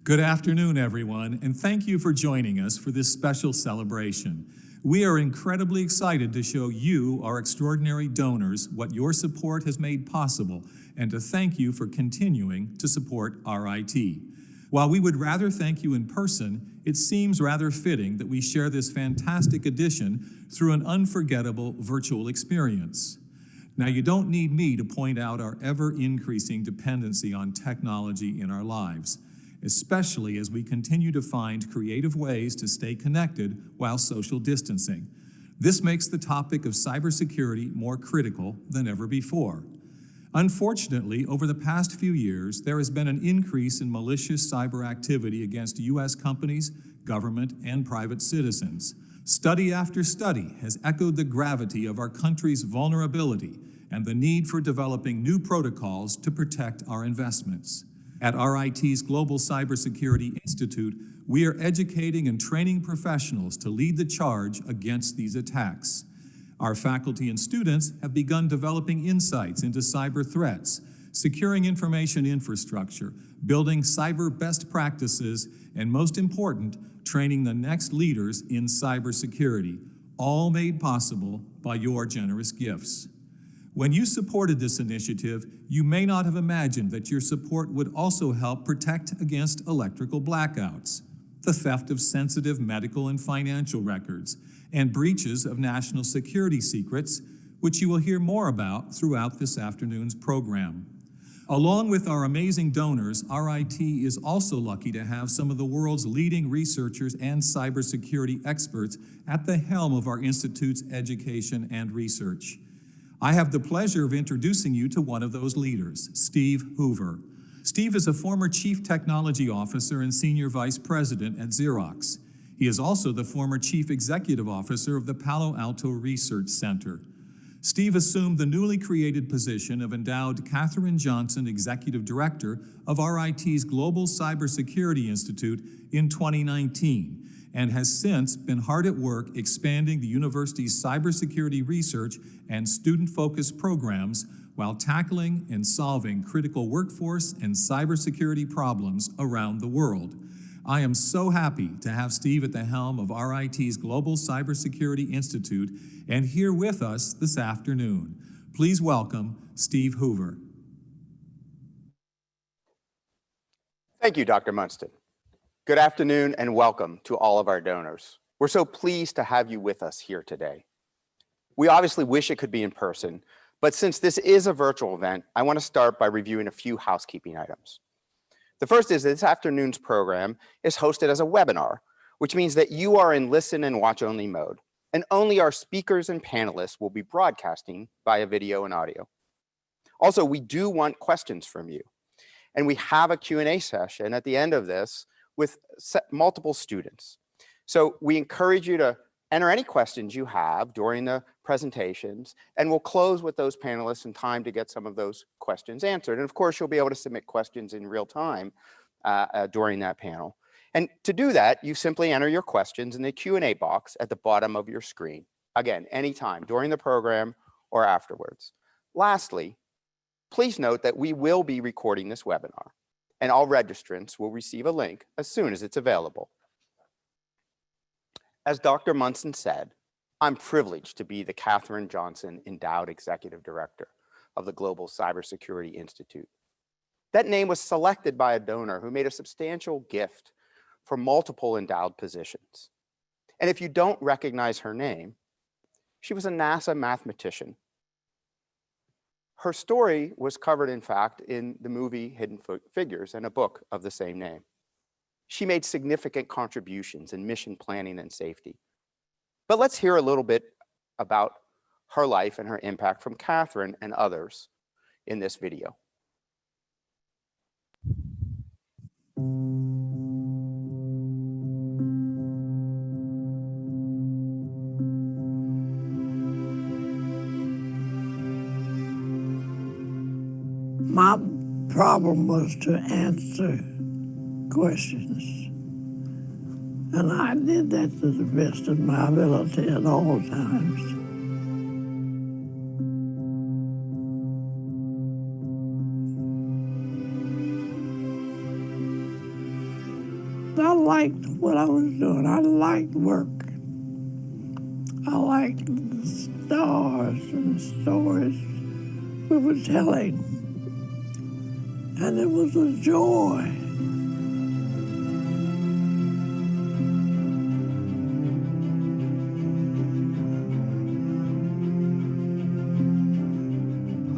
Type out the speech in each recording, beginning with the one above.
Good afternoon, everyone, and thank you for joining us for this special celebration. We are incredibly excited to show you, our extraordinary donors, what your support has made possible, and to thank you for continuing to support RIT. While we would rather thank you in person, it seems rather fitting that we share this fantastic edition through an unforgettable virtual experience. Now, you don't need me to point out our ever-increasing dependency on technology in our lives, especially as we continue to find creative ways to stay connected while social distancing. This makes the topic of cybersecurity more critical than ever before. Unfortunately, over the past few years, there has been an increase in malicious cyber activity against U.S. companies, government, and private citizens. Study after study has echoed the gravity of our country's vulnerability and the need for developing new protocols to protect our investments. At RIT's Global Cybersecurity Institute, we are educating and training professionals to lead the charge against these attacks. Our faculty and students have begun developing insights into cyber threats, securing information infrastructure, building cyber best practices, and most important, training the next leaders in cybersecurity, all made possible by your generous gifts. When you supported this initiative, you may not have imagined that your support would also help protect against electrical blackouts, the theft of sensitive medical and financial records, and breaches of national security secrets, which you will hear more about throughout this afternoon's program. Along with our amazing donors, RIT is also lucky to have some of the world's leading researchers and cybersecurity experts at the helm of our Institute's education and research. I have the pleasure of introducing you to one of those leaders, Steve Hoover. Steve is a former Chief Technology Officer and Senior Vice President at Xerox. He is also the former Chief Executive Officer of the Palo Alto Research Center. Steve assumed the newly created position of endowed Katherine Johnson Executive Director of RIT's Global Cybersecurity Institute in 2019, and has since been hard at work expanding the university's cybersecurity research and student-focused programs while tackling and solving critical workforce and cybersecurity problems around the world. I am so happy to have Steve at the helm of RIT's Global Cybersecurity Institute and here with us this afternoon. Please welcome Steve Hoover. Thank you, Dr. Munson. Good afternoon and welcome to all of our donors. We're so pleased to have you with us here today. We obviously wish it could be in person, but since this is a virtual event, I want to start by reviewing a few housekeeping items. The first is this afternoon's program is hosted as a webinar, which means that you are in listen and watch only mode, and only our speakers and panelists will be broadcasting via video and audio. Also, we do want questions from you, and we have a Q&A session at the end of this with multiple students. So we encourage you to enter any questions you have during the presentations, and we'll close with those panelists in time to get some of those questions answered. And of course, you'll be able to submit questions in real time during that panel. And to do that, you simply enter your questions in the Q&A box at the bottom of your screen. Again, anytime during the program or afterwards. Lastly, please note that we will be recording this webinar, and all registrants will receive a link as soon as it's available. As Dr. Munson said, I'm privileged to be the Katherine Johnson Endowed Executive Director of the Global Cybersecurity Institute. That name was selected by a donor who made a substantial gift for multiple endowed positions. And if you don't recognize her name, she was a NASA mathematician. Her story was covered, in fact, in the movie Hidden Figures and a book of the same name. She made significant contributions in mission planning and safety. But let's hear a little bit about her life and her impact from Katherine and others in this video. My problem was to answer questions, and I did that to the best of my ability at all times. liked what I was doing. I liked work. I liked the stars and stories we were telling. And it was a joy.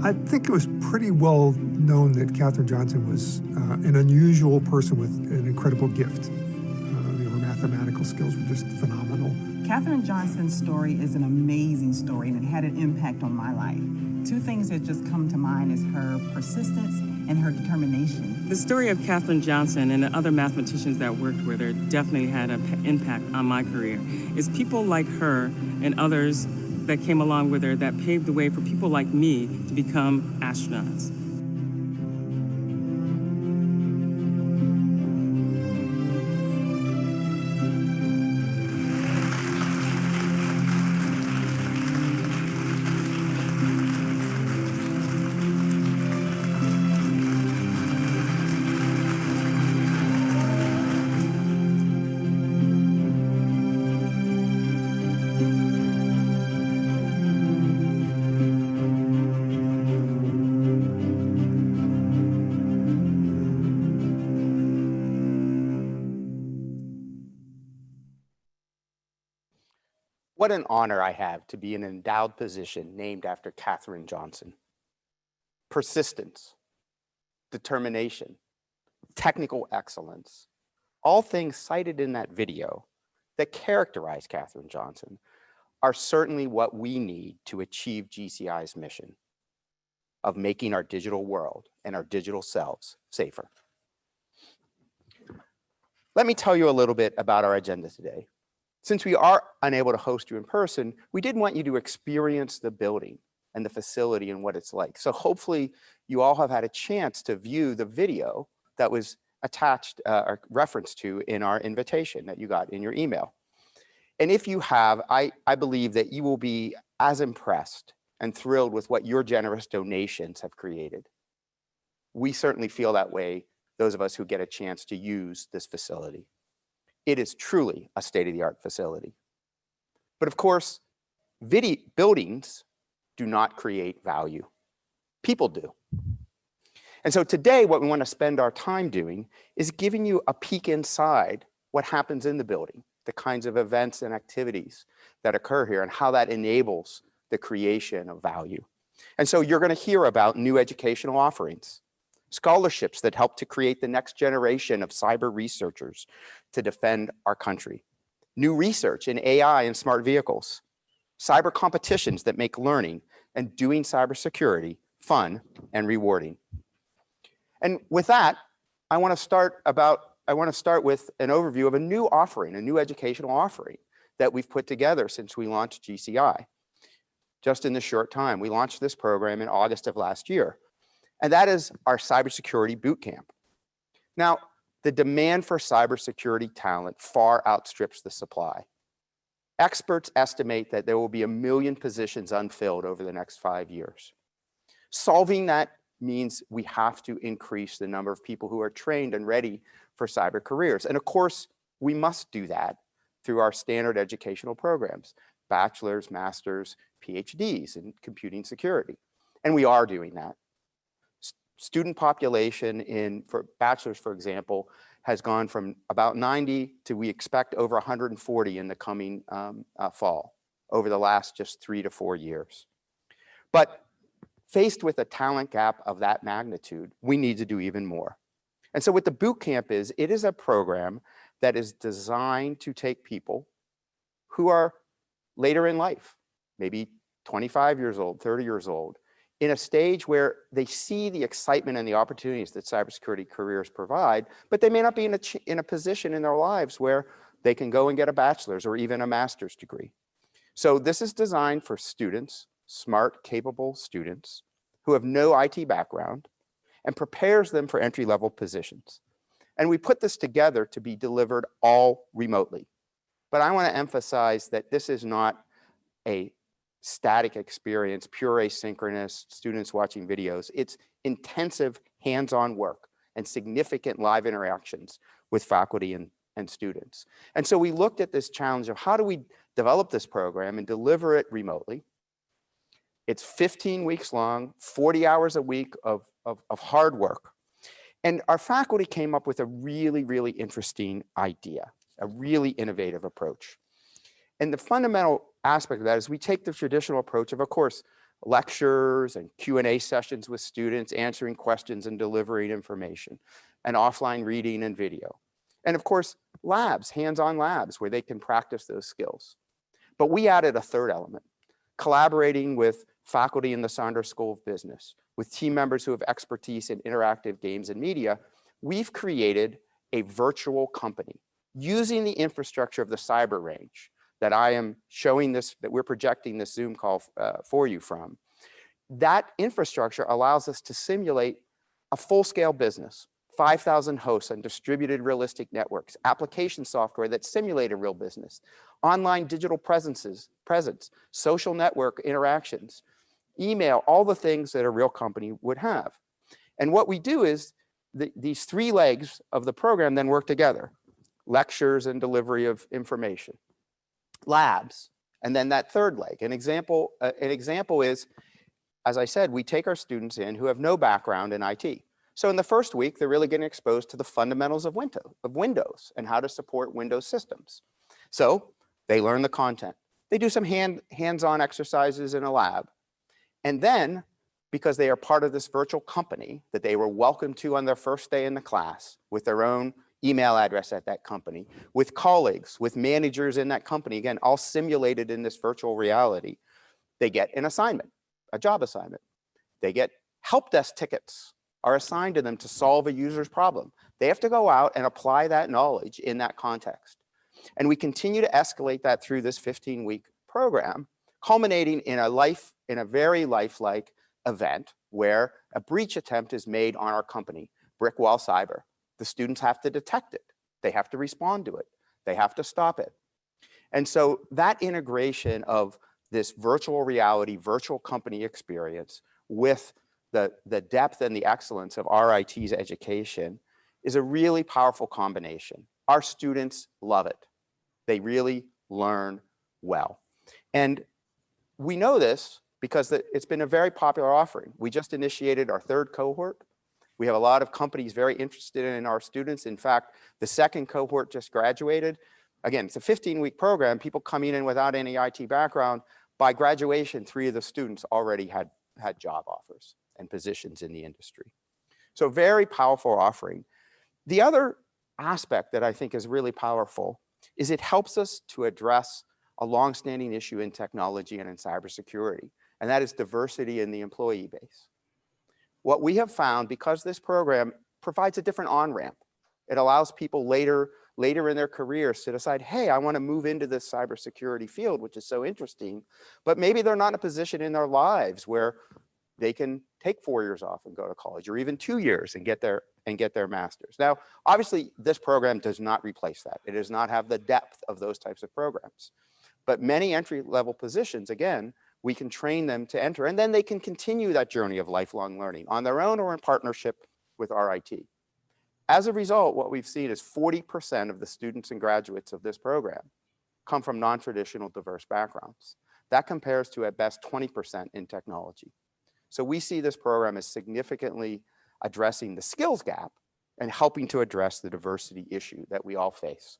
I think it was pretty well known that Katherine Johnson was an unusual person with an incredible gift. Her mathematical skills were just phenomenal. Katherine Johnson's story is an amazing story, and it had an impact on my life. Two things that just come to mind is her persistence and her determination. The story of Katherine Johnson and the other mathematicians that worked with her definitely had an impact on my career. It's people like her and others that came along with her that paved the way for people like me to become astronauts. What an honor I have to be in an endowed position named after Katherine Johnson. Persistence, determination, technical excellence, all things cited in that video that characterize Katherine Johnson are certainly what we need to achieve GCI's mission of making our digital world and our digital selves safer. Let me tell you a little bit about our agenda today. Since we are unable to host you in person, we did want you to experience the building and the facility and what it's like. So hopefully you all have had a chance to view the video that was attached or referenced to in our invitation that you got in your email. And if you have, I believe that you will be as impressed and thrilled with what your generous donations have created. We certainly feel that way, those of us who get a chance to use this facility. It is truly a state-of-the-art facility. But of course, buildings do not create value. People do. And so today, what we want to spend our time doing is giving you a peek inside what happens in the building, the kinds of events and activities that occur here, and how that enables the creation of value. And so you're going to hear about new educational offerings, scholarships that help to create the next generation of cyber researchers to defend our country, new research in AI and smart vehicles, cyber competitions that make learning and doing cybersecurity fun and rewarding. And with that, I want to start with an overview of a new offering, a new educational offering that we've put together since we launched GCI. Just in this short time, we launched this program in August of last year. And that is our Cybersecurity Bootcamp. Now, the demand for cybersecurity talent far outstrips the supply. Experts estimate that there will be 1 million positions unfilled over the next 5 years. Solving that means we have to increase the number of people who are trained and ready for cyber careers. And of course, we must do that through our standard educational programs, bachelor's, master's, PhDs in computing security. And we are doing that. Student population for bachelor's, for example, has gone from about 90 to we expect over 140 in the coming fall over the last just 3 to 4 years. But faced with a talent gap of that magnitude, we need to do even more. And so what the boot camp is, it is a program that is designed to take people who are later in life, maybe 25 years old, 30 years old, in a stage where they see the excitement and the opportunities that cybersecurity careers provide, but they may not be in a position in their lives where they can go and get a bachelor's or even a master's degree. So this is designed for students, smart, capable students who have no IT background, and prepares them for entry-level positions. And we put this together to be delivered all remotely. But I want to emphasize that this is not a static experience, pure asynchronous, students watching videos. It's intensive hands-on work and significant live interactions with faculty and students. And so we looked at this challenge of how do we develop this program and deliver it remotely. It's 15 weeks long, 40 hours a week of hard work. And our faculty came up with a really, really interesting idea, a really innovative approach. And the fundamental aspect of that is we take the traditional approach of course, lectures and Q&A sessions with students, answering questions and delivering information, and offline reading and video. And of course, labs, hands-on labs where they can practice those skills. But we added a third element, collaborating with faculty in the Saunders School of Business, with team members who have expertise in interactive games and media. We've created a virtual company using the infrastructure of the Cyber Range that I am showing this, that we're projecting this Zoom call for you from. That infrastructure allows us to simulate a full-scale business, 5,000 hosts and distributed realistic networks, application software that simulate a real business, online digital presence, social network interactions, email, all the things that a real company would have. And what we do is these three legs of the program then work together: lectures and delivery of information, labs, and then that third leg. An example is, as I said, we take our students in who have no background in IT. So in the first week, they're really getting exposed to the fundamentals of Windows and how to support Windows systems. So they learn the content. They do some hands-on exercises in a lab. And then, because they are part of this virtual company that they were welcomed to on their first day in the class with their own email address at that company, with colleagues, with managers in that company, again, all simulated in this virtual reality, they get an assignment, a job assignment. They get help desk tickets are assigned to them to solve a user's problem. They have to go out and apply that knowledge in that context. And we continue to escalate that through this 15-week program, culminating in a very lifelike event where a breach attempt is made on our company, Brickwall Cyber. The students have to detect it. They have to respond to it. They have to stop it. And so that integration of this virtual reality, virtual company experience with the depth and the excellence of RIT's education is a really powerful combination. Our students love it. They really learn well. And we know this because it's been a very popular offering. We just initiated our third cohort. We have a lot of companies very interested in our students. In fact, the second cohort just graduated. Again, it's a 15-week program, people coming in without any IT background. By graduation, 3 of the students already had job offers and positions in the industry. So very powerful offering. The other aspect that I think is really powerful is it helps us to address a longstanding issue in technology and in cybersecurity, and that is diversity in the employee base. What we have found, because this program provides a different on-ramp, it allows people later in their careers to decide, hey, I want to move into this cybersecurity field, which is so interesting, but maybe they're not in a position in their lives where they can take 4 years off and go to college, or even 2 years and get their master's. Now, obviously, this program does not replace that. It does not have the depth of those types of programs. But many entry-level positions, again, we can train them to enter, and then they can continue that journey of lifelong learning on their own or in partnership with RIT. As a result, what we've seen is 40% of the students and graduates of this program come from non-traditional diverse backgrounds. That compares to at best 20% in technology. So we see this program as significantly addressing the skills gap and helping to address the diversity issue that we all face.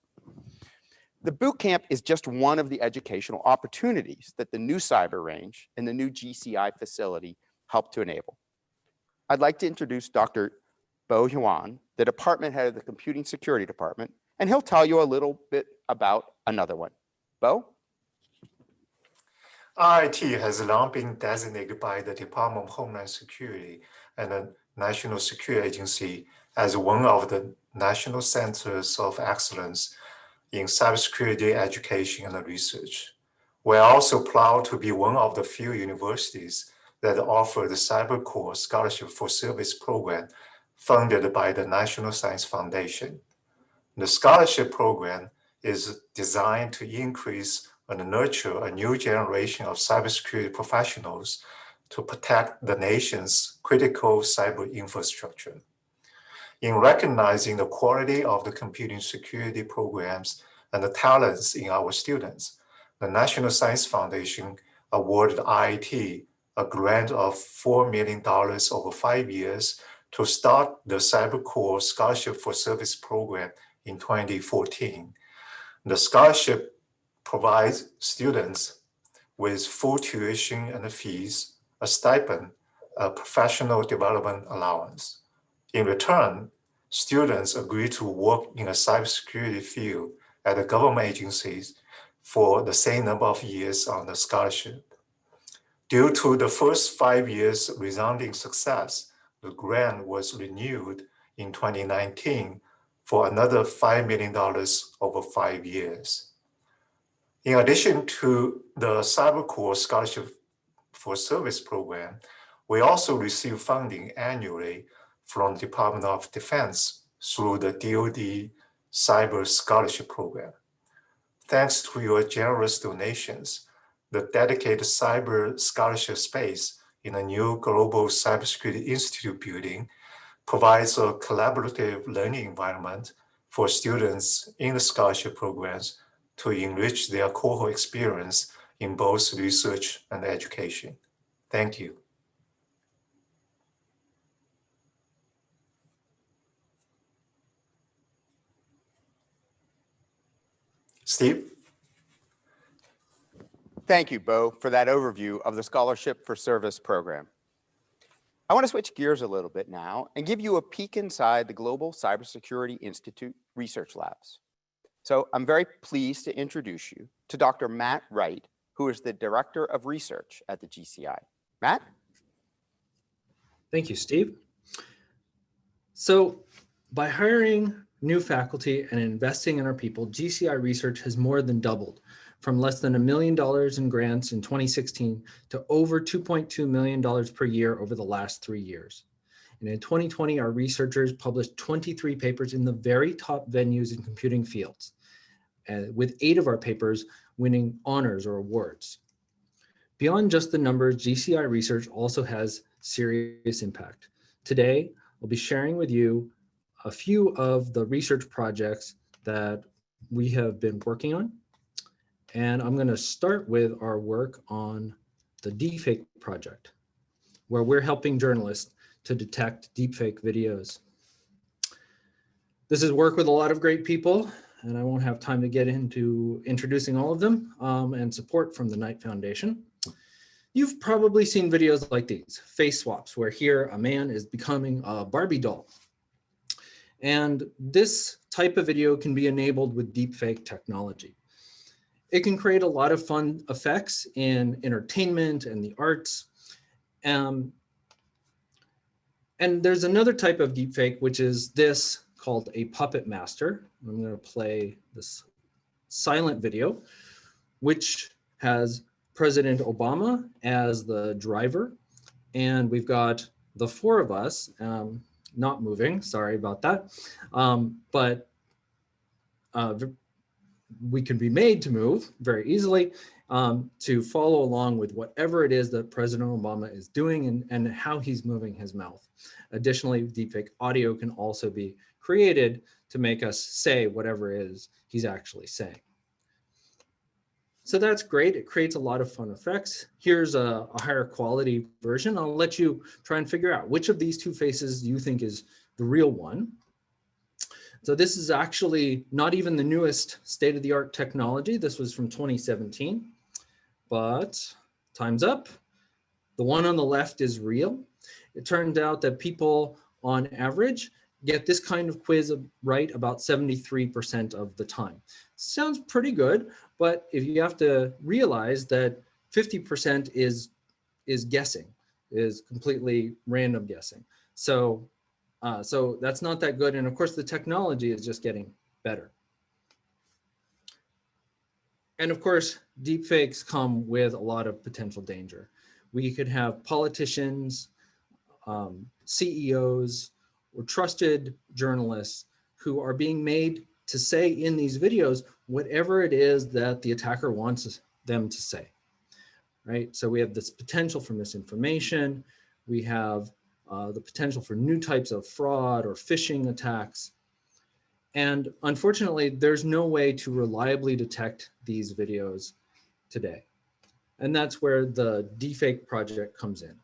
The boot camp is just one of the educational opportunities that the new Cyber Range and the new GCI facility help to enable. I'd like to introduce Dr. Bo Huan, the department head of the Computing Security Department, and he'll tell you a little bit about another one. Bo? RIT has long been designated by the Department of Homeland Security and the National Security Agency as one of the national centers of excellence in cybersecurity education and research. We're also proud to be one of the few universities that offer the Cyber Corps Scholarship for Service program funded by the National Science Foundation. The scholarship program is designed to increase and nurture a new generation of cybersecurity professionals to protect the nation's critical cyber infrastructure. In recognizing the quality of the computing security programs and the talents in our students, the National Science Foundation awarded IIT a grant of $4 million over 5 years to start the CyberCore Scholarship for Service program in 2014. The scholarship provides students with full tuition and fees, a stipend, a professional development allowance. In return, students agree to work in a cybersecurity field at the government agencies for the same number of years on the scholarship. Due to the first 5 years' resounding success, the grant was renewed in 2019 for another $5 million over 5 years. In addition to the CyberCore Scholarship for Service program, we also receive funding annually from the Department of Defense through the DoD Cyber Scholarship Program. Thanks to your generous donations, the dedicated cyber scholarship space in the new Global Cybersecurity Institute building provides a collaborative learning environment for students in the scholarship programs to enrich their cohort experience in both research and education. Thank you. Steve? Thank you, Bo, for that overview of the Scholarship for Service program. I want to switch gears a little bit now and give you a peek inside the Global Cybersecurity Institute research labs. So I'm very pleased to introduce you to Dr. Matt Wright, who is the Director of Research at the GCI. Matt? Thank you, Steve. So by hiring new faculty and investing in our people, GCI Research has more than doubled from less than $1 million in grants in 2016 to over $2.2 million per year over the last 3 years. And in 2020, our researchers published 23 papers in the very top venues in computing fields, with 8 of our papers winning honors or awards. Beyond just the numbers, GCI Research also has serious impact. Today, I'll be sharing with you a few of the research projects that we have been working on. And I'm going to start with our work on the deepfake project, where we're helping journalists to detect deepfake videos. This is work with a lot of great people, and I won't have time to get into introducing all of them, and support from the Knight Foundation. You've probably seen videos like these, face swaps, where here a man is becoming a Barbie doll. And this type of video can be enabled with deepfake technology. It can create a lot of fun effects in entertainment and the arts. And there's another type of deepfake, which is this called a puppet master. I'm going to play this silent video, which has President Obama as the driver. And we've got the 4 of us, not moving, sorry about that. But we can be made to move very easily to follow along with whatever it is that President Obama is doing and how he's moving his mouth. Additionally, deepfake audio can also be created to make us say whatever it is he's actually saying. So that's great. It creates a lot of fun effects. Here's a higher quality version. I'll let you try and figure out which of these 2 faces you think is the real one. So this is actually not even the newest state-of-the-art technology. This was from 2017, but time's up. The one on the left is real. It turned out that people on average get this kind of quiz right about 73% of the time. Sounds pretty good, but if you have to realize that 50% is guessing, is completely random guessing. So that's not that good. And of course, the technology is just getting better. And of course, deepfakes come with a lot of potential danger. We could have politicians, CEOs, or trusted journalists who are being made to say in these videos whatever it is that the attacker wants them to say, right? So we have this potential for misinformation. We have the potential for new types of fraud or phishing attacks. And unfortunately, there's no way to reliably detect these videos today. And that's where the Deepfake Project comes in.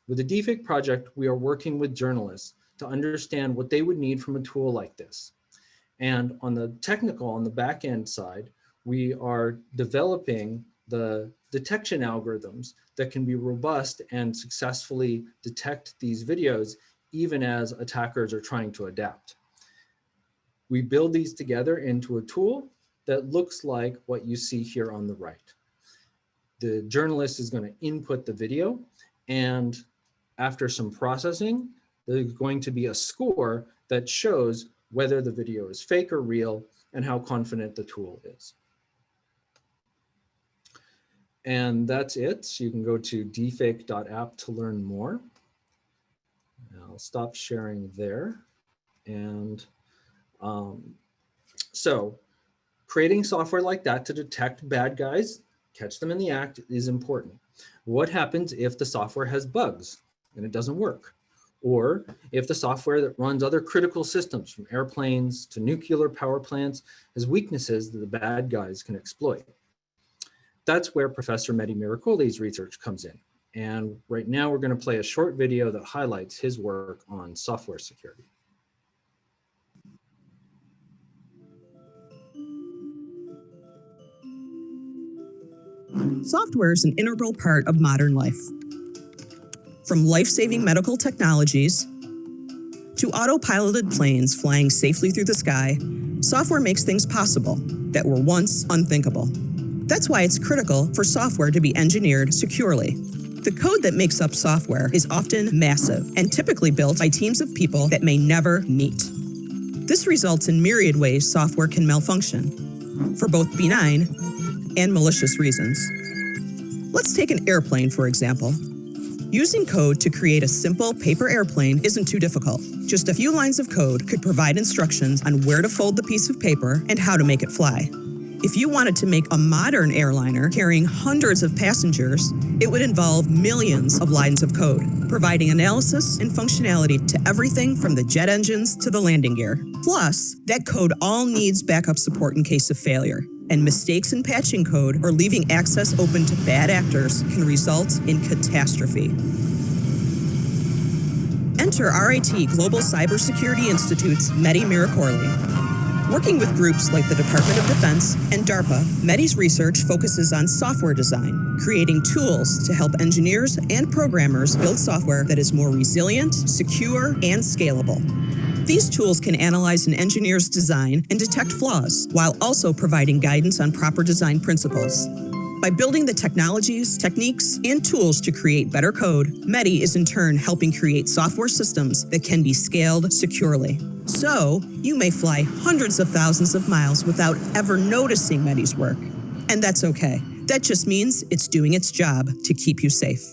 With the Deepfake Project, we are working with journalists to understand what they would need from a tool like this. And on the technical, on the back end side, we are developing the detection algorithms that can be robust and successfully detect these videos, even as attackers are trying to adapt. We build these together into a tool that looks like what you see here on the right. The journalist is going to input the video, and after some processing, there's going to be a score that shows whether the video is fake or real and how confident the tool is. And that's it. So you can go to deepfake.app to learn more. I'll stop sharing there. And so creating software like that to detect bad guys, catch them in the act, is important. What happens if the software has bugs and it doesn't work? Or if the software that runs other critical systems, from airplanes to nuclear power plants, has weaknesses that the bad guys can exploit? That's where Professor Mehdi Miracoli's research comes in. And right now we're going to play a short video that highlights his work on software security. Software is an integral part of modern life. From life-saving medical technologies to autopiloted planes flying safely through the sky, software makes things possible that were once unthinkable. That's why it's critical for software to be engineered securely. The code that makes up software is often massive and typically built by teams of people that may never meet. This results in myriad ways software can malfunction, for both benign and malicious reasons. Let's take an airplane, for example. Using code to create a simple paper airplane isn't too difficult. Just a few lines of code could provide instructions on where to fold the piece of paper and how to make it fly. If you wanted to make a modern airliner carrying hundreds of passengers, it would involve millions of lines of code, providing analysis and functionality to everything from the jet engines to the landing gear. Plus, that code all needs backup support in case of failure, and mistakes in patching code or leaving access open to bad actors can result in catastrophe. Enter RIT Global Cybersecurity Institute's Mehdi Miracoli. Working with groups like the Department of Defense and DARPA, Mehdi's research focuses on software design, creating tools to help engineers and programmers build software that is more resilient, secure, and scalable. These tools can analyze an engineer's design and detect flaws, while also providing guidance on proper design principles. By building the technologies, techniques, and tools to create better code, Mehdi is in turn helping create software systems that can be scaled securely. So, you may fly hundreds of thousands of miles without ever noticing Mehdi's work. And that's okay. That just means it's doing its job to keep you safe.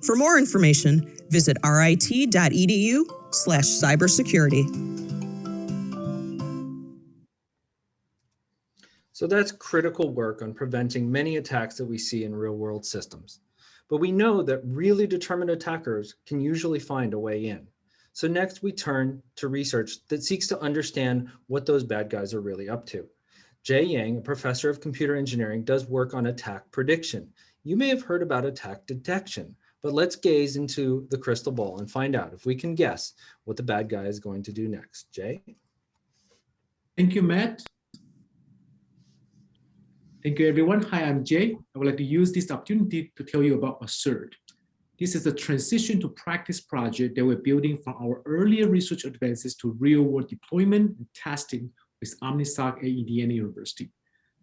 For more information, visit rit.edu/cybersecurity. So that's critical work on preventing many attacks that we see in real-world systems. But we know that really determined attackers can usually find a way in. So next we turn to research that seeks to understand what those bad guys are really up to. Jay Yang, a professor of computer engineering, does work on attack prediction. You may have heard about attack detection, but let's gaze into the crystal ball and find out if we can guess what the bad guy is going to do next. Jay? Thank you, Matt. Thank you, everyone. Hi, I'm Jay. I would like to use this opportunity to tell you about Assert. This is a transition to practice project that we're building from our earlier research advances to real-world deployment and testing with OmniSoc at Indiana University.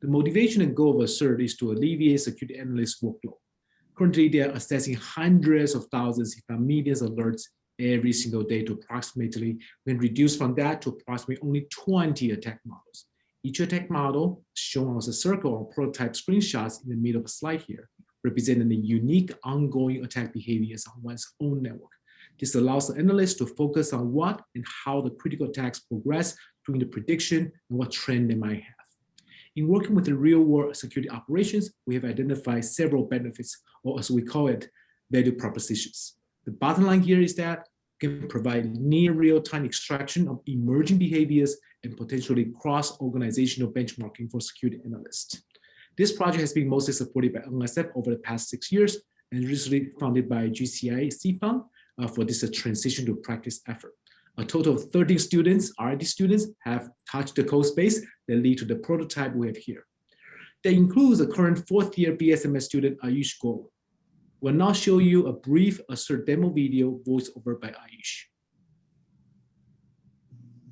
The motivation and goal of Assert is to alleviate security analyst workload. Currently, they are assessing hundreds of thousands, if not millions, of alerts every single day to approximately, when reduced from that to approximately only 20 attack models. Each attack model, shown as a circle or prototype screenshots in the middle of the slide here, representing the unique ongoing attack behaviors on one's own network. This allows the analyst to focus on what and how the critical attacks progress during the prediction and what trend they might have. In working with the real-world security operations, we have identified several benefits, or as we call it, value propositions. The bottom line here is that can provide near real-time extraction of emerging behaviors and potentially cross-organizational benchmarking for security analysts. This project has been mostly supported by NSF over the past 6 years and recently funded by GCI Seed Fund for this transition to practice effort. A total of 13 students, R&D students, have touched the code space that lead to the prototype we have here. That includes the current 4th-year BSMS student, Ayush Goel. We'll now show you a brief Assert demo video voiced over by Ayush.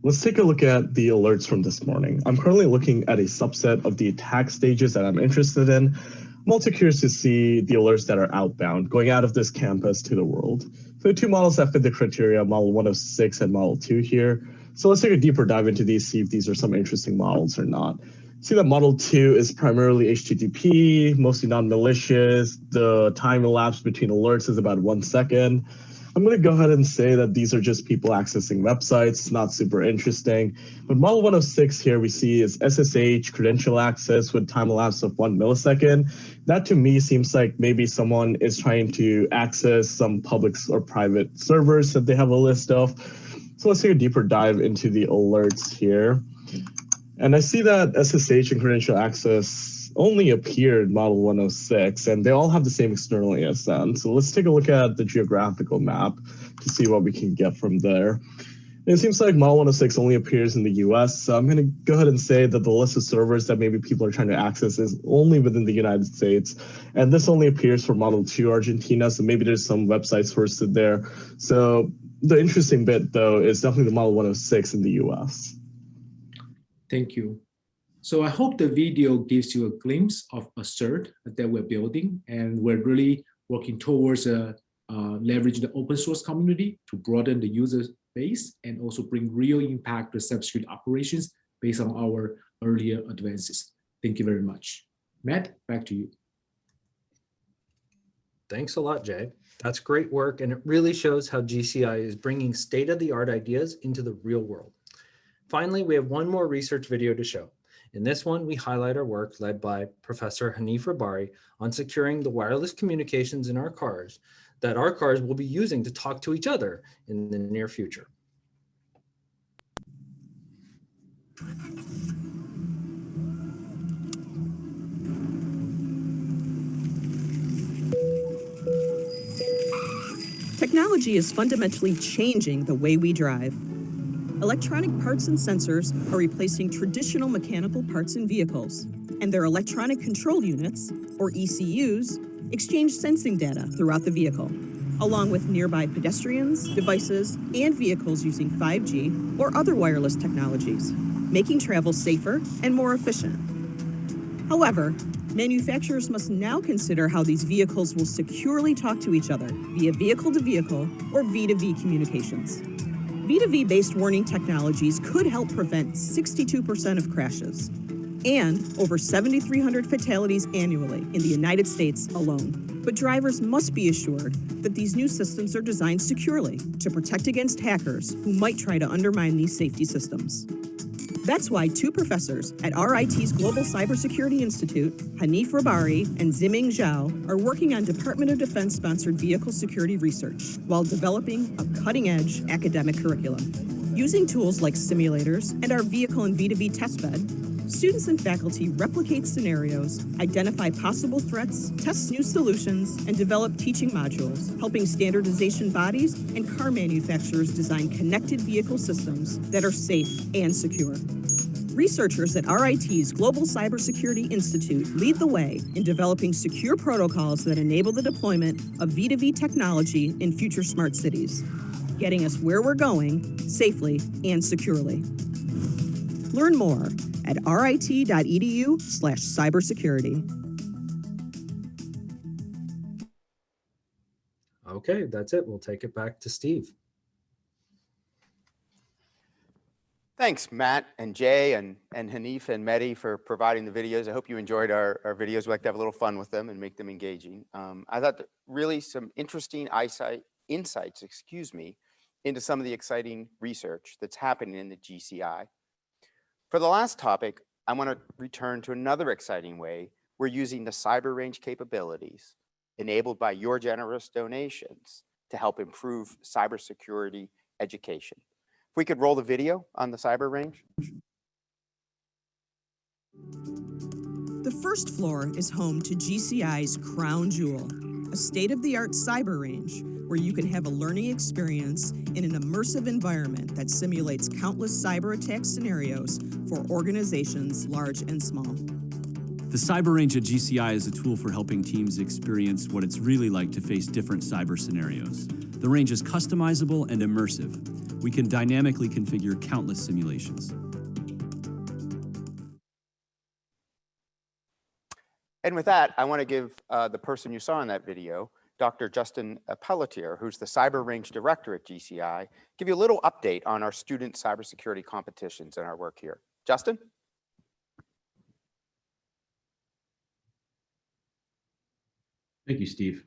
Let's take a look at the alerts from this morning. I'm currently looking at a subset of the attack stages that I'm interested in. I'm also curious to see the alerts that are outbound, going out of this campus to the world. So the two models that fit the criteria, Model 106 and Model 2 here. So let's take a deeper dive into these, see if these are some interesting models or not. See that Model 2 is primarily HTTP, mostly non-malicious. The time elapsed between alerts is about 1 second. I'm going to go ahead and say that these are just people accessing websites, not super interesting. But Model 106 here we see is SSH credential access with time elapse of 1 millisecond. That to me seems like maybe someone is trying to access some public or private servers that they have a list of. So let's take a deeper dive into the alerts here. And I see that SSH and credential access only appear in Model 106, and they all have the same external ASN. So let's take a look at the geographical map to see what we can get from there. And it seems like Model 106 only appears in the US, so I'm going to go ahead and say that the list of servers that maybe people are trying to access is only within the United States. And this only appears for Model 2 Argentina, so maybe there's some websites hosted there. So the interesting bit, though, is definitely the Model 106 in the US. Thank you. So I hope the video gives you a glimpse of Assert that we're building, and we're really working towards leveraging the open source community to broaden the user base and also bring real impact to cybersecurity operations based on our earlier advances. Thank you very much. Matt, back to you. Thanks a lot, Jay. That's great work, and it really shows how GCI is bringing state-of-the-art ideas into the real world. Finally, we have one more research video to show. In this one, we highlight our work led by Professor Hanif Rabari on securing the wireless communications in our cars that our cars will be using to talk to each other in the near future. Technology is fundamentally changing the way we drive. Electronic parts and sensors are replacing traditional mechanical parts in vehicles, and their electronic control units, or ECUs, exchange sensing data throughout the vehicle, along with nearby pedestrians, devices, and vehicles using 5G or other wireless technologies, making travel safer and more efficient. However, manufacturers must now consider how these vehicles will securely talk to each other via vehicle-to-vehicle or V2V communications. V2V-based warning technologies could help prevent 62% of crashes and over 7,300 fatalities annually in the United States alone. But drivers must be assured that these new systems are designed securely to protect against hackers who might try to undermine these safety systems. That's why two professors at RIT's Global Cybersecurity Institute, Hanif Rabari and Ziming Zhao, are working on Department of Defense-sponsored vehicle security research while developing a cutting-edge academic curriculum. Using tools like simulators and our vehicle and V2V testbed, students and faculty replicate scenarios, identify possible threats, test new solutions, and develop teaching modules, helping standardization bodies and car manufacturers design connected vehicle systems that are safe and secure. Researchers at RIT's Global Cybersecurity Institute lead the way in developing secure protocols that enable the deployment of V2V technology in future smart cities, getting us where we're going safely and securely. Learn more at rit.edu/cybersecurity. Okay, that's it. We'll take it back to Steve. Thanks, Matt and Jay and Hanif and Mehdi for providing the videos. I hope you enjoyed our videos. We like to have a little fun with them and make them engaging. I thought that really some interesting insights, into some of the exciting research that's happening in the GCI. For the last topic, I want to return to another exciting way we're using the cyber range capabilities enabled by your generous donations to help improve cybersecurity education. If we could roll the video on the cyber range. The first floor is home to GCI's crown jewel, a state-of-the-art cyber range where you can have a learning experience in an immersive environment that simulates countless cyber attack scenarios for organizations large and small. The Cyber Range at GCI is a tool for helping teams experience what it's really like to face different cyber scenarios. The range is customizable and immersive. We can dynamically configure countless simulations. And with that, I want to give the person you saw in that video, Dr. Justin Pelletier, who's the Cyber Range Director at GCI, give you a little update on our student cybersecurity competitions and our work here. Justin? Thank you, Steve.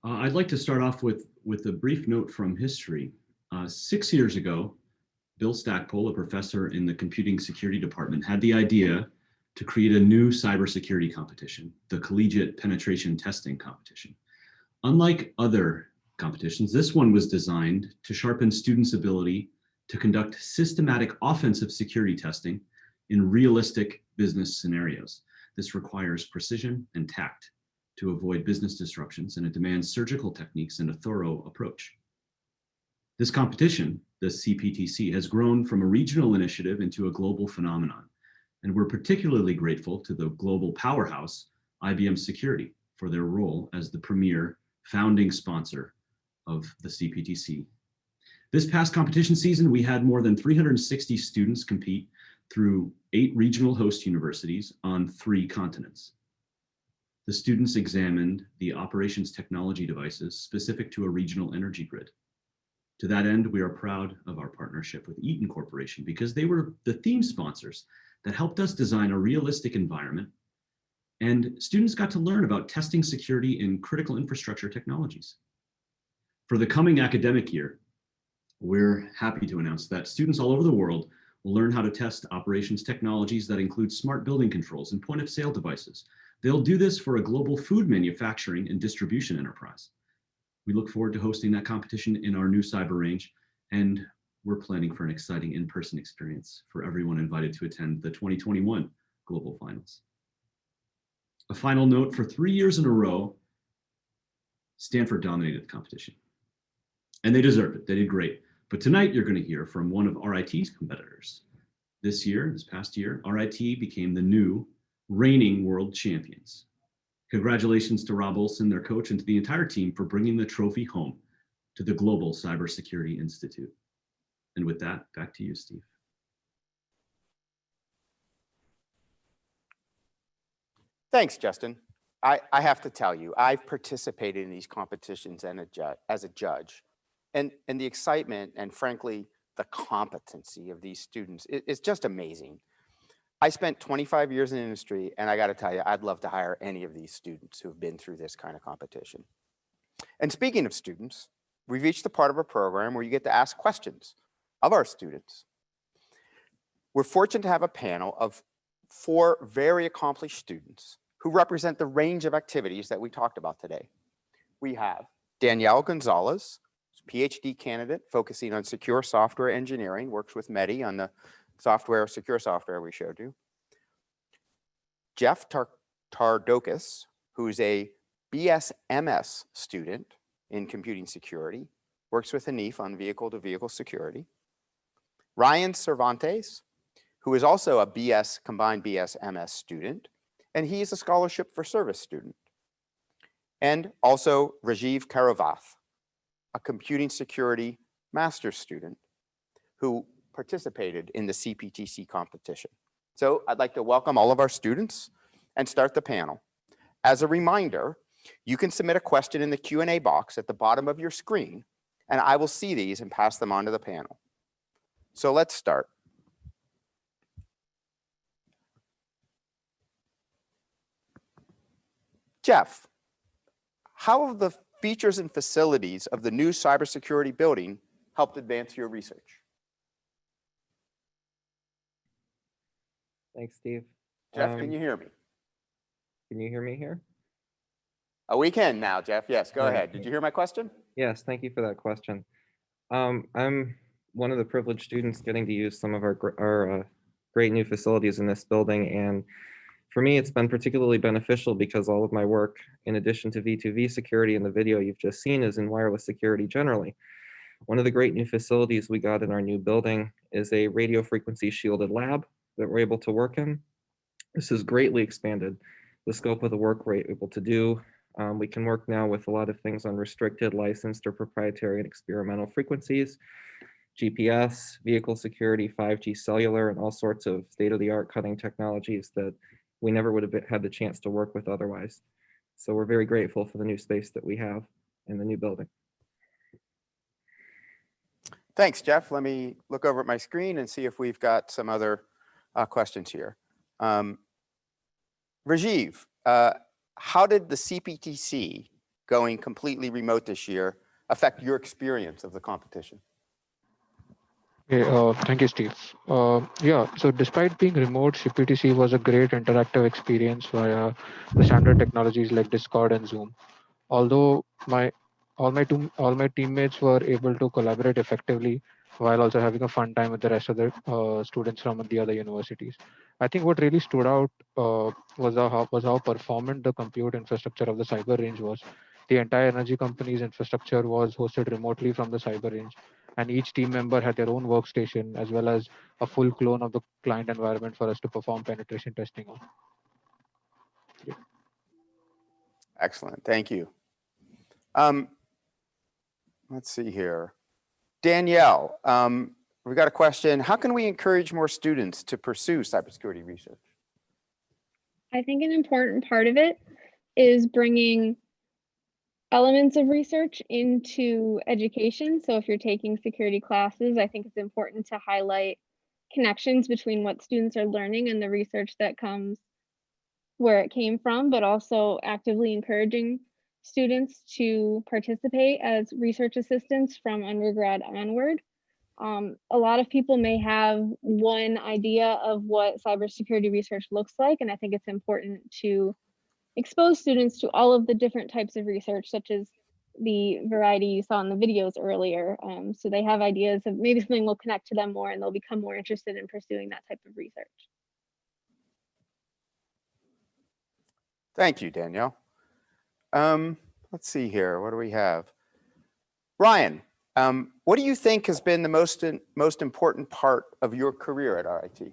I'd like to start off with a brief note from history. 6 years ago, Bill Stackpole, a professor in the Computing Security Department, had the idea to create a new cybersecurity competition, the Collegiate Penetration Testing Competition. Unlike other competitions, this one was designed to sharpen students' ability to conduct systematic offensive security testing in realistic business scenarios. This requires precision and tact to avoid business disruptions, and it demands surgical techniques and a thorough approach. This competition, the CPTC, has grown from a regional initiative into a global phenomenon, and we're particularly grateful to the global powerhouse, IBM Security, for their role as the premier founding sponsor of the CPTC. This past competition season, we had more than 360 students compete through 8 regional host universities on 3 continents. The students examined the operations technology devices specific to a regional energy grid. To that end, we are proud of our partnership with Eaton Corporation because they were the theme sponsors that helped us design a realistic environment, and students got to learn about testing security in critical infrastructure technologies. For the coming academic year, we're happy to announce that students all over the world will learn how to test operations technologies that include smart building controls and point-of-sale devices. They'll do this for a global food manufacturing and distribution enterprise. We look forward to hosting that competition in our new cyber range, and we're planning for an exciting in-person experience for everyone invited to attend the 2021 Global Finals. A final note, for 3 years in a row, Stanford dominated the competition. And they deserved it, they did great. But tonight you're going to hear from one of RIT's competitors. This past year, RIT became the new reigning world champions. Congratulations to Rob Olson, their coach, and to the entire team for bringing the trophy home to the Global Cybersecurity Institute. And with that, back to you, Steve. Thanks, Justin. I have to tell you, I've participated in these competitions as a judge, and the excitement and frankly, the competency of these students is just amazing. I spent 25 years in the industry, and I got to tell you, I'd love to hire any of these students who have been through this kind of competition. And speaking of students, we've reached the part of our program where you get to ask questions of our students. We're fortunate to have a panel of 4 very accomplished students who represent the range of activities that we talked about today. We have Danielle Gonzalez, PhD candidate focusing on secure software engineering, works with Mehdi on the secure software we showed you. Jeff Tardokis, who's a BSMS student in computing security, works with Hanif on vehicle-to-vehicle security. Ryan Cervantes, who is also a combined BS-MS student, and he is a scholarship for service student. And also Rajiv Karavath, a computing security master's student who participated in the CPTC competition. So I'd like to welcome all of our students and start the panel. As a reminder, you can submit a question in the Q&A box at the bottom of your screen, and I will see these and pass them on to the panel. So let's start. Jeff, how have the features and facilities of the new cybersecurity building helped advance your research? Thanks, Steve. Jeff, can you hear me? Can you hear me here? We can now, Jeff. Yes, go ahead. Did you hear my question? Yes, thank you for that question. I'm one of the privileged students getting to use some of our great new facilities in this building. And for me, it's been particularly beneficial because all of my work, in addition to V2V security in the video you've just seen, is in wireless security generally. One of the great new facilities we got in our new building is a radio frequency shielded lab that we're able to work in. This has greatly expanded the scope of the work we're able to do. We can work now with a lot of things on restricted, licensed, or proprietary and experimental frequencies, GPS, vehicle security, 5G cellular, and all sorts of state-of-the-art cutting technologies that we never would have had the chance to work with otherwise. So we're very grateful for the new space that we have in the new building. Thanks, Jeff. Let me look over at my screen and see if we've got some other questions here. Rajiv, how did the CPTC going completely remote this year affect your experience of the competition? Okay, thank you, Steve. Yeah, so despite being remote, CPTC was a great interactive experience via the standard technologies like Discord and Zoom. Although all my teammates were able to collaborate effectively while also having a fun time with the rest of the students from the other universities. I think what really stood out was how performant the compute infrastructure of the cyber range was. The entire energy company's infrastructure was hosted remotely from the cyber range, and each team member had their own workstation as well as a full clone of the client environment for us to perform penetration testing on. Yeah. Excellent, thank you. Let's see here. Danielle, we got a question. How can we encourage more students to pursue cybersecurity research? I think an important part of it is bringing elements of research into education. So if you're taking security classes, I think it's important to highlight connections between what students are learning and the research that comes where it came from, but also actively encouraging students to participate as research assistants from undergrad onward. A lot of people may have one idea of what cybersecurity research looks like, and I think it's important to expose students to all of the different types of research, such as the variety you saw in the videos earlier. So they have ideas of maybe something will connect to them more and they'll become more interested in pursuing that type of research. Thank you, Danielle. Let's see here, what do we have? Ryan, what do you think has been the most important part of your career at RIT?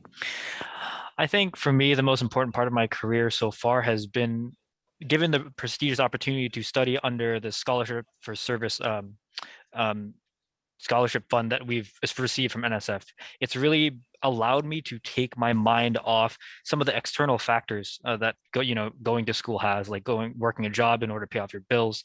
I think for me, the most important part of my career so far has been given the prestigious opportunity to study under the Scholarship for Service scholarship fund that we've received from NSF. It's really allowed me to take my mind off some of the external factors that going to school has, like working a job in order to pay off your bills.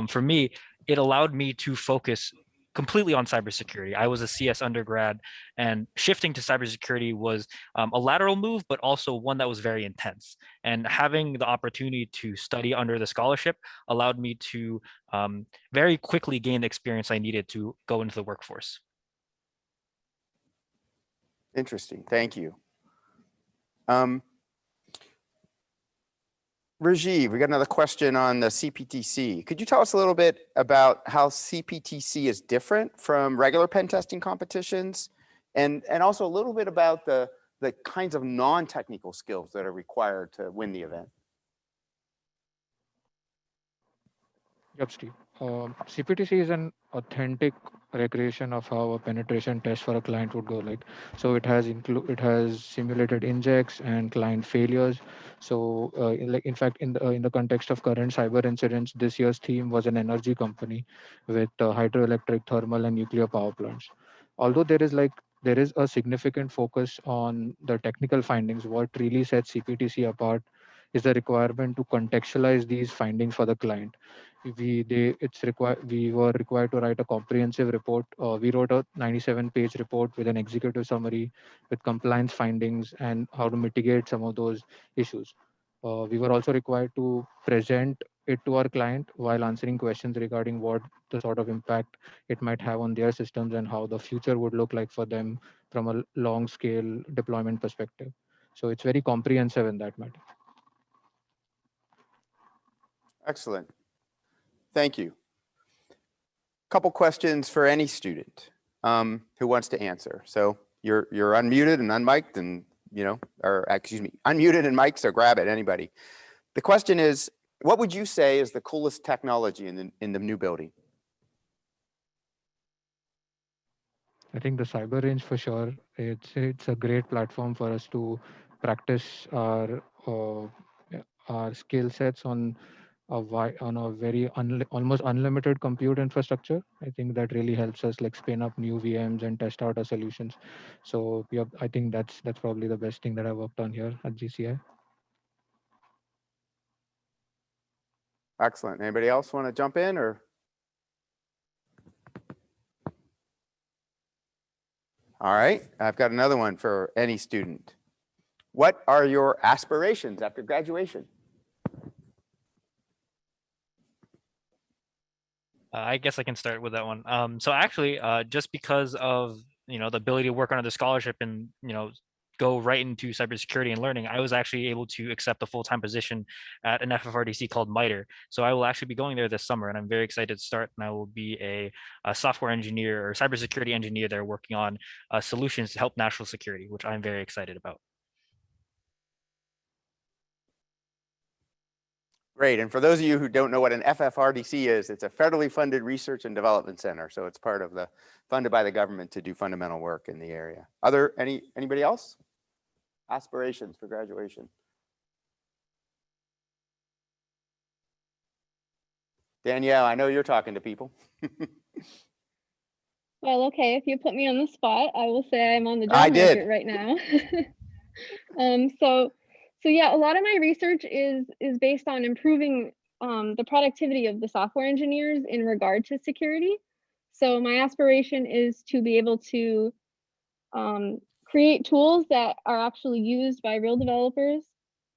For me, it allowed me to focus completely on cybersecurity. I was a CS undergrad, and shifting to cybersecurity was a lateral move, but also one that was very intense. And having the opportunity to study under the scholarship allowed me to very quickly gain the experience I needed to go into the workforce. Interesting, thank you. Rajiv, we got another question on the CPTC. Could you tell us a little bit about how CPTC is different from regular pen testing competitions, and also a little bit about the kinds of non-technical skills that are required to win the event? Yep, Steve. CPTC is an authentic recreation of how a penetration test for a client would go. Like, so it has simulated injects and client failures. So, in fact, in the context of current cyber incidents, this year's theme was an energy company with hydroelectric, thermal, and nuclear power plants. Although there is a significant focus on the technical findings, what really sets CPTC apart is the requirement to contextualize these findings for the client. We were required to write a comprehensive report. We wrote a 97-page report with an executive summary, with compliance findings and how to mitigate some of those issues. We were also required to present it to our client while answering questions regarding what the sort of impact it might have on their systems and how the future would look like for them from a long scale deployment perspective. So it's very comprehensive in that matter. Excellent. Thank you. Couple questions for any student who wants to answer. So you're unmuted and unmiked and, or excuse me, unmuted and mic'd, so grab it, anybody. The question is, what would you say is the coolest technology in the new building? I think the cyber range for sure. It's a great platform for us to practice our skill sets on a very almost unlimited compute infrastructure. I think that really helps us like spin up new VMs and test out our solutions. So yeah, I think that's probably the best thing that I worked on here at GCI. Excellent. Anybody else want to jump in or? All right, I've got another one for any student. What are your aspirations after graduation? I guess I can start with that one. So actually, just because of the ability to work under the scholarship and go right into cybersecurity and learning, I was actually able to accept a full-time position at an FFRDC called MITRE. So I will actually be going there this summer, and I'm very excited to start. And I will be a software engineer or cybersecurity engineer there, working on solutions to help national security, which I'm very excited about. Great. And for those of you who don't know what an FFRDC is, it's a federally funded research and development center. So it's part of funded by the government to do fundamental work in the area. Anybody else? Aspirations for graduation? Danielle, I know you're talking to people. Well, okay, if you put me on the spot, I will say I'm on the job market right now. So yeah, a lot of my research is based on improving the productivity of the software engineers in regard to security. So my aspiration is to be able to create tools that are actually used by real developers,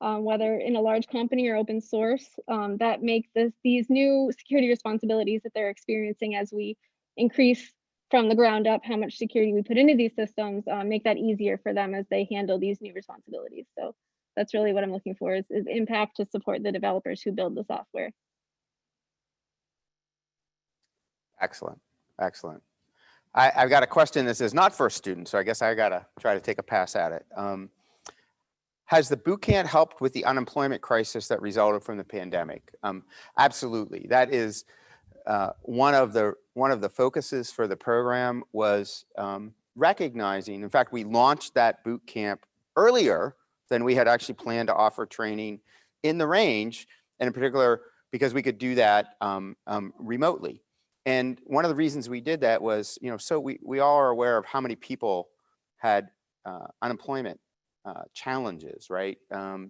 whether in a large company or open source, that make these new security responsibilities that they're experiencing as we increase from the ground up how much security we put into these systems, make that easier for them as they handle these new responsibilities. So that's really what I'm looking for is impact to support the developers who build the software. Excellent, excellent. I've got a question that says not for a student, so I guess I gotta try to take a pass at it. Has the boot camp helped with the unemployment crisis that resulted from the pandemic? Absolutely. That is one of the focuses for the program was recognizing. In fact, we launched that boot camp earlier than we had actually planned to offer training in the range, and in particular because we could do that remotely. And one of the reasons we did that was, so we all are aware of how many people had unemployment challenges, right,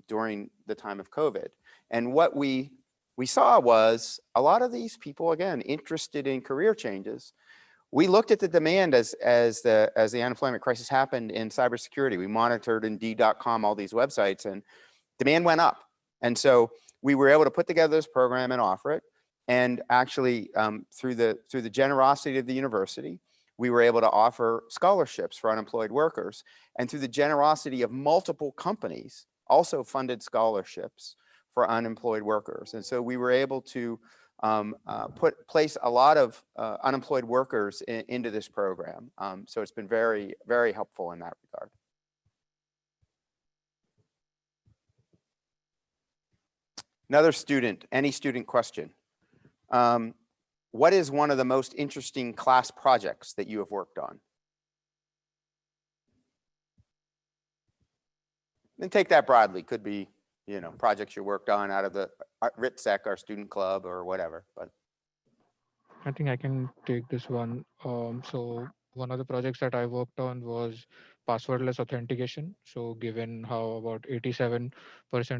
during the time of COVID. And what we saw was a lot of these people, again, interested in career changes. We looked at the demand as the unemployment crisis happened in cybersecurity. We monitored Indeed.com, all these websites, and demand went up. And so we were able to put together this program and offer it. And actually, through the generosity of the university, we were able to offer scholarships for unemployed workers. And through the generosity of multiple companies, also funded scholarships for unemployed workers. And so we were able to place a lot of unemployed workers into this program. So it's been very, very helpful in that regard. Another student, any student question. What is one of the most interesting class projects that you have worked on? And take that broadly, could be, projects you worked on out of the RITSEC, our student club, or whatever. But I think I can take this one. So one of the projects that I worked on was passwordless authentication. So given how about 87%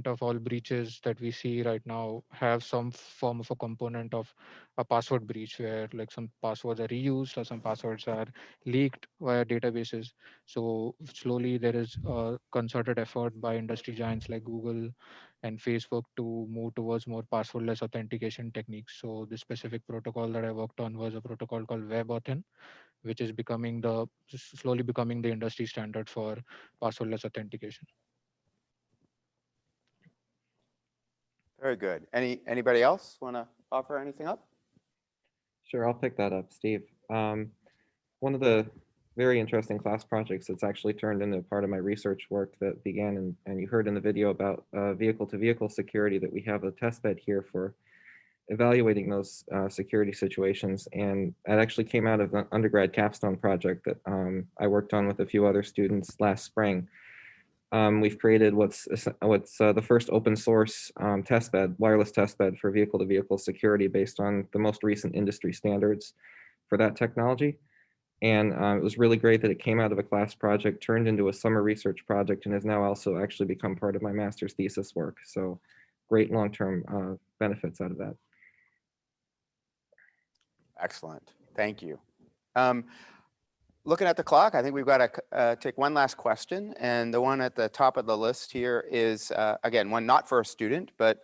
of all breaches that we see right now have some form of a component of a password breach where like some passwords are reused or some passwords are leaked via databases. So slowly there is a concerted effort by industry giants like Google and Facebook to move towards more passwordless authentication techniques. So the specific protocol that I worked on was a protocol called WebAuthn, which is slowly becoming the industry standard for passwordless authentication. Very good. Anybody else want to offer anything up? Sure, I'll pick that up, Steve. One of the very interesting class projects that's actually turned into part of my research work that began, and you heard in the video about vehicle-to-vehicle security, that we have a test bed here for evaluating those security situations. And that actually came out of the undergrad capstone project that I worked on with a few other students last spring. We've created what's the first open source test bed, wireless test bed for vehicle-to-vehicle security based on the most recent industry standards for that technology. And it was really great that it came out of a class project, turned into a summer research project, and has now also actually become part of my master's thesis work. So great long-term benefits out of that. Excellent. Thank you. Looking at the clock, I think we've got to take one last question. And the one at the top of the list here is, again, one not for a student, but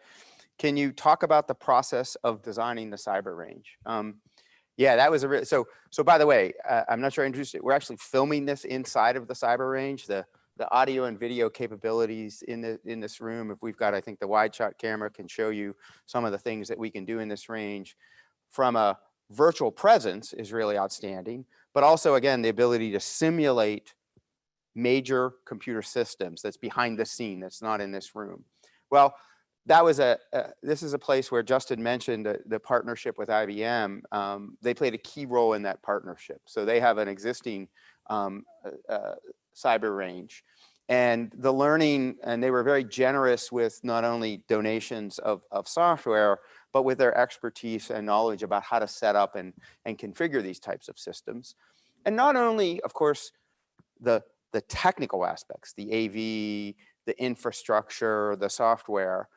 can you talk about the process of designing the cyber range? Yeah, that was a so by the way, I'm not sure I introduced it. We're actually filming this inside of the cyber range. The audio and video capabilities in this room, if we've got, I think the wide shot camera can show you some of the things that we can do in this range from a virtual presence is really outstanding, but also again, the ability to simulate major computer systems that's behind the scene, that's not in this room. Well, that was this is a place where Justin mentioned the partnership with IBM. They played a key role in that partnership. So they have an existing cyber range, and the learning, and they were very generous with not only donations of software, but with their expertise and knowledge about how to set up and configure these types of systems. And not only, of course, the technical aspects, the AV, the infrastructure, the software,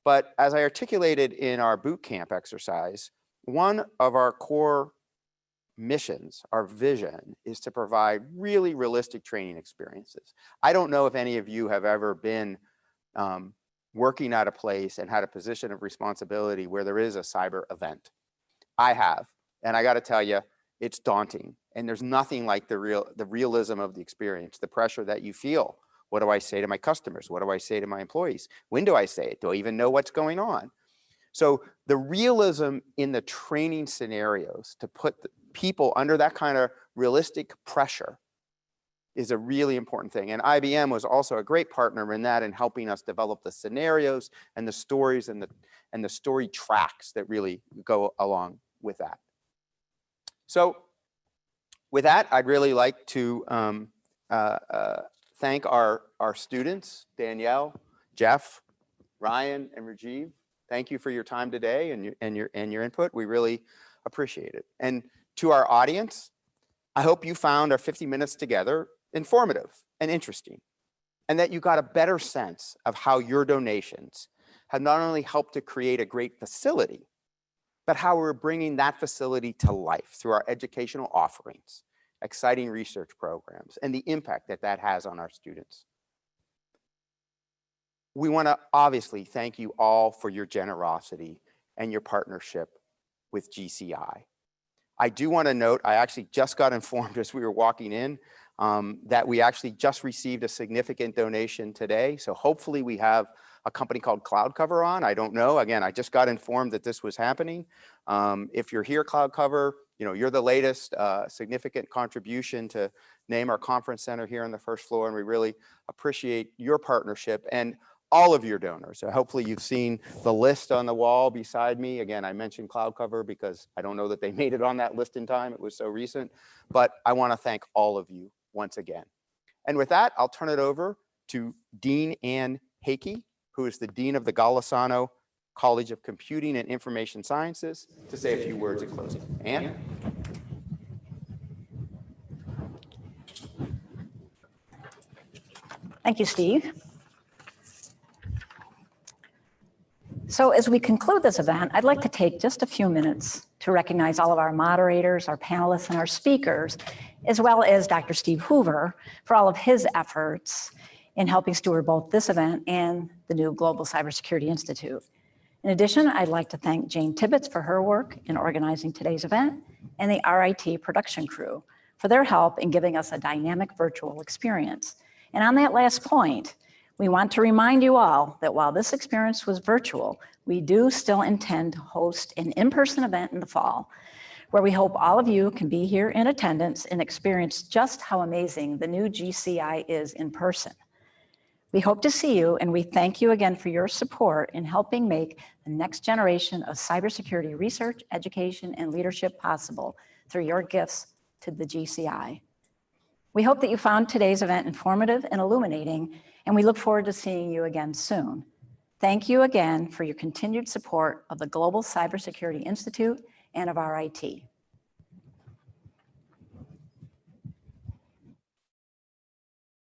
but as I articulated in our boot camp exercise, one of our core missions, our vision, is to provide really realistic training experiences. I don't know if any of you have ever been working at a place and had a position of responsibility where there is a cyber event. I have, and I got to tell you, it's daunting. And there's nothing like the realism of the experience, the pressure that you feel. What do I say to my customers? What do I say to my employees? When do I say it? Do I even know what's going on? So the realism in the training scenarios to put the people under that kind of realistic pressure is a really important thing. And IBM was also a great partner in that, in helping us develop the scenarios and the stories and the story tracks that really go along with that. So with that, I'd really like to thank our students, Danielle, Jeff, Ryan, and Rajiv. Thank you for your time today and your input. We really appreciate it. And to our audience, I hope you found our 50 minutes together informative and interesting, and that you got a better sense of how your donations have not only helped to create a great facility, but how we're bringing that facility to life through our educational offerings, exciting research programs, and the impact that that has on our students. We want to obviously thank you all for your generosity and your partnership with GCI. I do want to note, I actually just got informed as we were walking in that we actually just received a significant donation today. So hopefully we have a company called CloudCover on. I don't know. Again, I just got informed that this was happening. If you're here, CloudCover, you're the latest significant contribution to name our conference center here on the first floor, and we really appreciate your partnership and all of your donors. So hopefully you've seen the list on the wall beside me. Again, I mentioned CloudCover because I don't know that they made it on that list in time. It was so recent, but I want to thank all of you once again. And with that, I'll turn it over to Dean Ann Hakey, who is the Dean of the Golisano College of Computing and Information Sciences, to say a few words in closing. Ann? Thank you, Steve. So as we conclude this event, I'd like to take just a few minutes to recognize all of our moderators, our panelists, and our speakers, as well as Dr. Steve Hoover for all of his efforts in helping steward both this event and the new Global Cybersecurity Institute. In addition, I'd like to thank Jane Tibbetts for her work in organizing today's event, and the RIT production crew for their help in giving us a dynamic virtual experience. And on that last point, We want to remind you all that while this experience was virtual, we do still intend to host an in-person event in the fall, where we hope all of you can be here in attendance and experience just how amazing the new GCI is in person. We hope to see you, and we thank you again for your support in helping make the next generation of cybersecurity research, education, and leadership possible through your gifts to the GCI. We hope that you found today's event informative and illuminating, and we look forward to seeing you again soon. Thank you again for your continued support of the Global Cybersecurity Institute and of RIT.